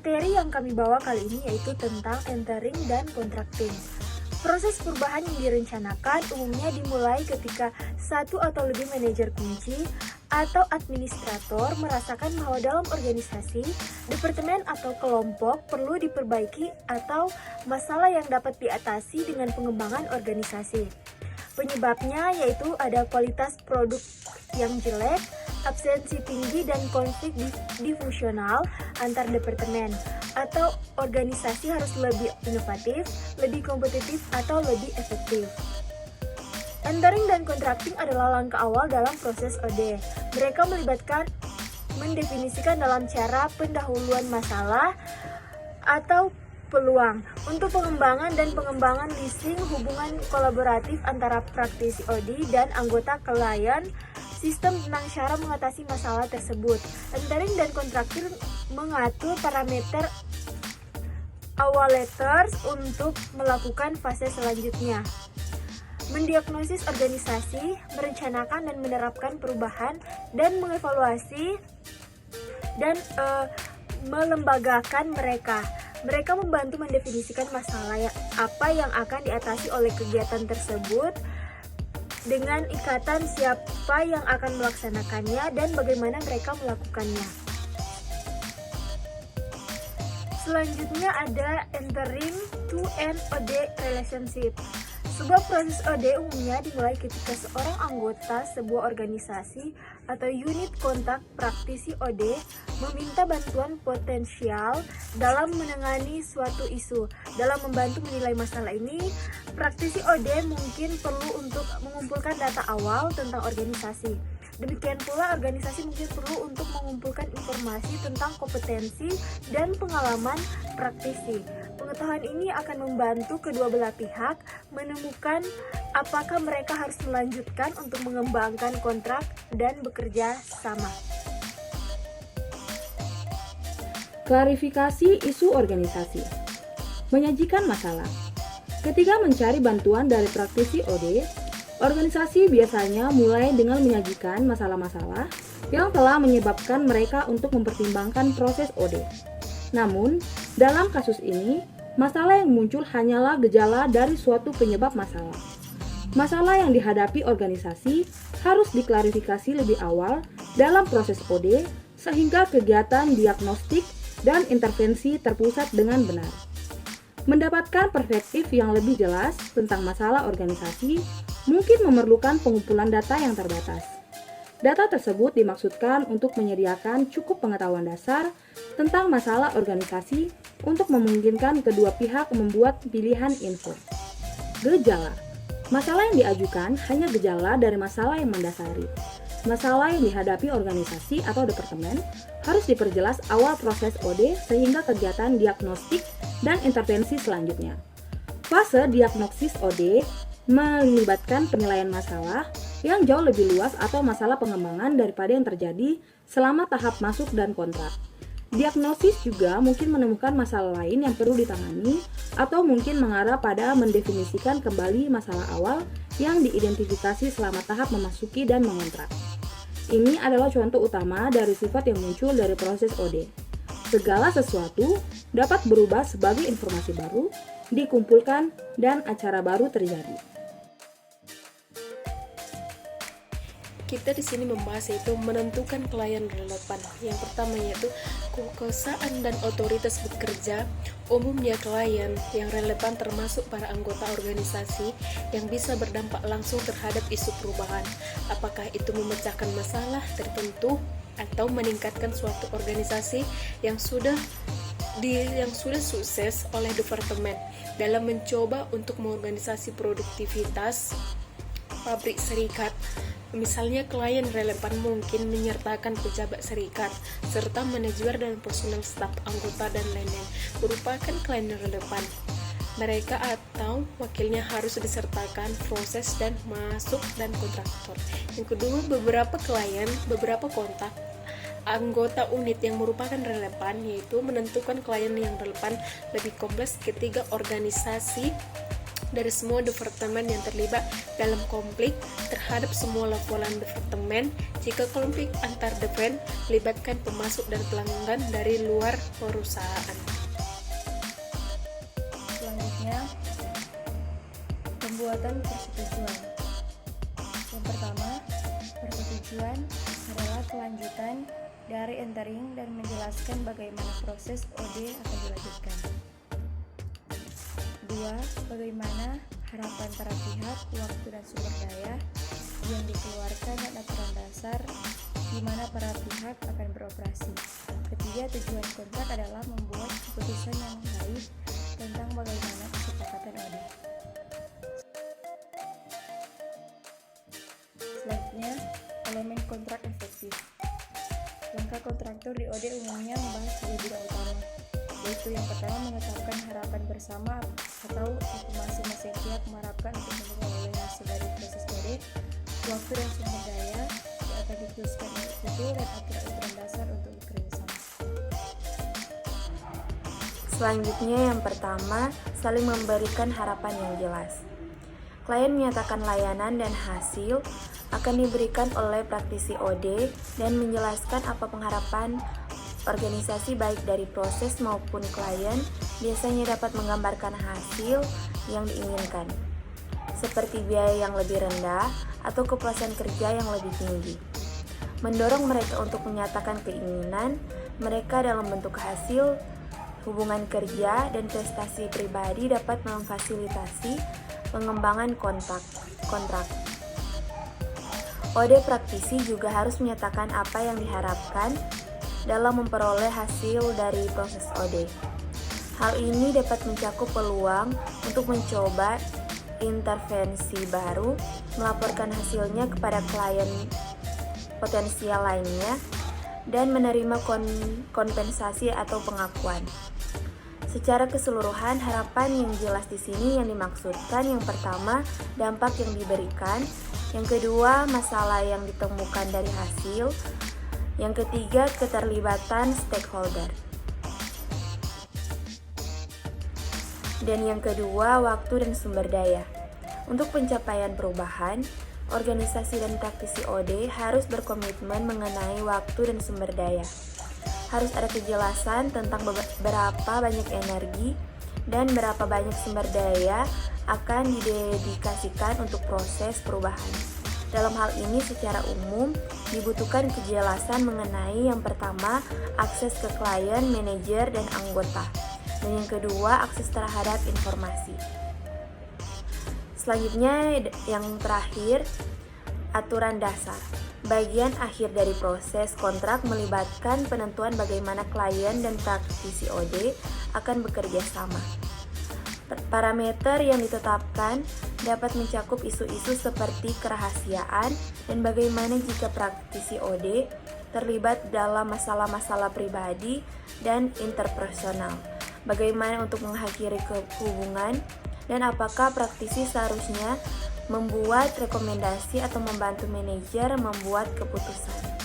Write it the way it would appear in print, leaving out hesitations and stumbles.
Materi yang kami bawa kali ini yaitu tentang entering dan contracting. Proses perubahan yang direncanakan umumnya dimulai ketika satu atau lebih manajer kunci atau administrator merasakan bahwa dalam organisasi, departemen atau kelompok perlu diperbaiki atau masalah yang dapat diatasi dengan pengembangan organisasi. Penyebabnya yaitu ada kualitas produk yang jelek, absensi tinggi, dan konflik difusional antar departemen, atau organisasi harus lebih inovatif, lebih kompetitif, atau lebih efektif. Entering dan contracting adalah langkah awal dalam proses OD. Mereka mendefinisikan dalam cara pendahuluan masalah atau peluang untuk pengembangan dan pengembangan leasing hubungan kolaboratif antara praktisi OD dan anggota klien, sistem tentang cara mengatasi masalah tersebut. Entering dan contracting mengatur parameter awal letters untuk melakukan fase selanjutnya. Mendiagnosis organisasi, merencanakan dan menerapkan perubahan, dan mengevaluasi dan melembagakan mereka. Mereka membantu mendefinisikan masalah apa yang akan diatasi oleh kegiatan tersebut dengan ikatan siapa yang akan melaksanakannya dan bagaimana mereka melakukannya. Selanjutnya ada entering to an OD relationship. Sebuah proses OD umumnya dimulai ketika seorang anggota sebuah organisasi atau unit kontak praktisi OD meminta bantuan potensial dalam menangani suatu isu. Dalam membantu menilai masalah ini, praktisi OD mungkin perlu untuk mengumpulkan data awal tentang organisasi. Demikian pula organisasi mungkin perlu untuk mengumpulkan informasi tentang kompetensi dan pengalaman praktisi. Pengetahuan ini akan membantu kedua belah pihak menemukan apakah mereka harus melanjutkan untuk mengembangkan kontrak dan bekerja sama. Klarifikasi isu organisasi. Menyajikan masalah. Ketika mencari bantuan dari praktisi OD, organisasi biasanya mulai dengan menyajikan masalah-masalah yang telah menyebabkan mereka untuk mempertimbangkan proses OD. Namun, dalam kasus ini, masalah yang muncul hanyalah gejala dari suatu penyebab masalah. Masalah yang dihadapi organisasi harus diklarifikasi lebih awal dalam proses OD sehingga kegiatan diagnostik dan intervensi terpusat dengan benar. Mendapatkan perspektif yang lebih jelas tentang masalah organisasi mungkin memerlukan pengumpulan data yang terbatas. Data tersebut dimaksudkan untuk menyediakan cukup pengetahuan dasar tentang masalah organisasi untuk memungkinkan kedua pihak membuat pilihan info. Gejala. Masalah yang diajukan hanya gejala dari masalah yang mendasari. Masalah yang dihadapi organisasi atau departemen harus diperjelas awal proses OD sehingga kegiatan diagnostik dan intervensi selanjutnya. Fase diagnosis OD melibatkan penilaian masalah yang jauh lebih luas atau masalah pengembangan daripada yang terjadi selama tahap masuk dan kontrak. Diagnosis juga mungkin menemukan masalah lain yang perlu ditangani atau mungkin mengarah pada mendefinisikan kembali masalah awal yang diidentifikasi selama tahap memasuki dan mengontrak. Ini adalah contoh utama dari sifat yang muncul dari proses OD. Segala sesuatu dapat berubah sebagai informasi baru dikumpulkan dan acara baru terjadi. Kita di sini membahas yaitu menentukan klien relevan. Yang pertama yaitu kekuasaan dan otoritas bekerja. Umumnya klien yang relevan termasuk para anggota organisasi yang bisa berdampak langsung terhadap isu perubahan. Apakah itu memecahkan masalah tertentu atau meningkatkan suatu organisasi yang sudah sukses oleh departemen dalam mencoba untuk mengorganisasi produktivitas pabrik serikat. Misalnya klien relevan mungkin menyertakan pejabat serikat serta manajer dan personal staf anggota dan lain-lain merupakan klien relevan. Mereka atau wakilnya harus disertakan proses dan masuk dan kontraktor. Yang kedua, beberapa kontak anggota unit yang merupakan relevan, yaitu menentukan klien yang relevan lebih kompleks ketika organisasi dari semua departemen yang terlibat dalam konflik terhadap semua laporan departemen. Jika konflik antar departemen melibatkan pemasok dan pelanggan dari luar perusahaan. Selanjutnya, pembuatan persetujuan. Yang pertama, persetujuan adalah kelanjutan dari entering dan menjelaskan bagaimana proses OD akan dilanjutkan. 2. Bagaimana harapan para pihak, waktu dan sumber daya yang dikeluarkan dan aturan dasar di mana para pihak akan beroperasi. Ketiga, tujuan kontrak adalah membuat keputusan yang baik tentang bagaimana kesepakatan OD. Selanjutnya, elemen kontrak efektif. Langkah kontraktor di OD umumnya membahas 3 bidang utama, yaitu yang pertama menetapkan harapan bersama atau masing-masing pihak mengharapkan untuk memperoleh hasil dari proses OD, waktu dan sumber daya yang akan dikhususkan untuk itu, dan aturan dasar untuk bekerjasama. Selanjutnya yang pertama, saling memberikan harapan yang jelas. Klien menyatakan layanan dan hasil akan diberikan oleh praktisi OD dan menjelaskan apa pengharapan organisasi baik dari proses maupun klien, biasanya dapat menggambarkan hasil yang diinginkan, seperti biaya yang lebih rendah atau kepuasan kerja yang lebih tinggi. Mendorong mereka untuk menyatakan keinginan mereka dalam bentuk hasil, hubungan kerja, dan prestasi pribadi dapat memfasilitasi pengembangan kontrak. OD praktisi juga harus menyatakan apa yang diharapkan dalam memperoleh hasil dari proses OD. Hal ini dapat mencakup peluang untuk mencoba intervensi baru, melaporkan hasilnya kepada klien potensial lainnya, dan menerima kompensasi atau pengakuan. Secara keseluruhan, harapan yang jelas di sini yang dimaksudkan yang pertama, dampak yang diberikan, yang kedua, masalah yang ditemukan dari hasil, yang ketiga, keterlibatan stakeholder, dan yang kedua, waktu dan sumber daya. Untuk pencapaian perubahan, organisasi dan praktisi OD harus berkomitmen mengenai waktu dan sumber daya. Harus ada kejelasan tentang berapa banyak energi dan berapa banyak sumber daya akan didedikasikan untuk proses perubahan. Dalam hal ini secara umum dibutuhkan kejelasan mengenai yang pertama, akses ke klien, manajer, dan anggota, dan yang kedua, akses terhadap informasi. Selanjutnya yang terakhir, aturan dasar. Bagian akhir dari proses kontrak melibatkan penentuan bagaimana klien dan praktisi OD akan bekerja sama. Parameter yang ditetapkan dapat mencakup isu-isu seperti kerahasiaan dan bagaimana jika praktisi OD terlibat dalam masalah-masalah pribadi dan interpersonal. Bagaimana untuk mengakhiri hubungan dan apakah praktisi seharusnya membuat rekomendasi atau membantu manajer membuat keputusan.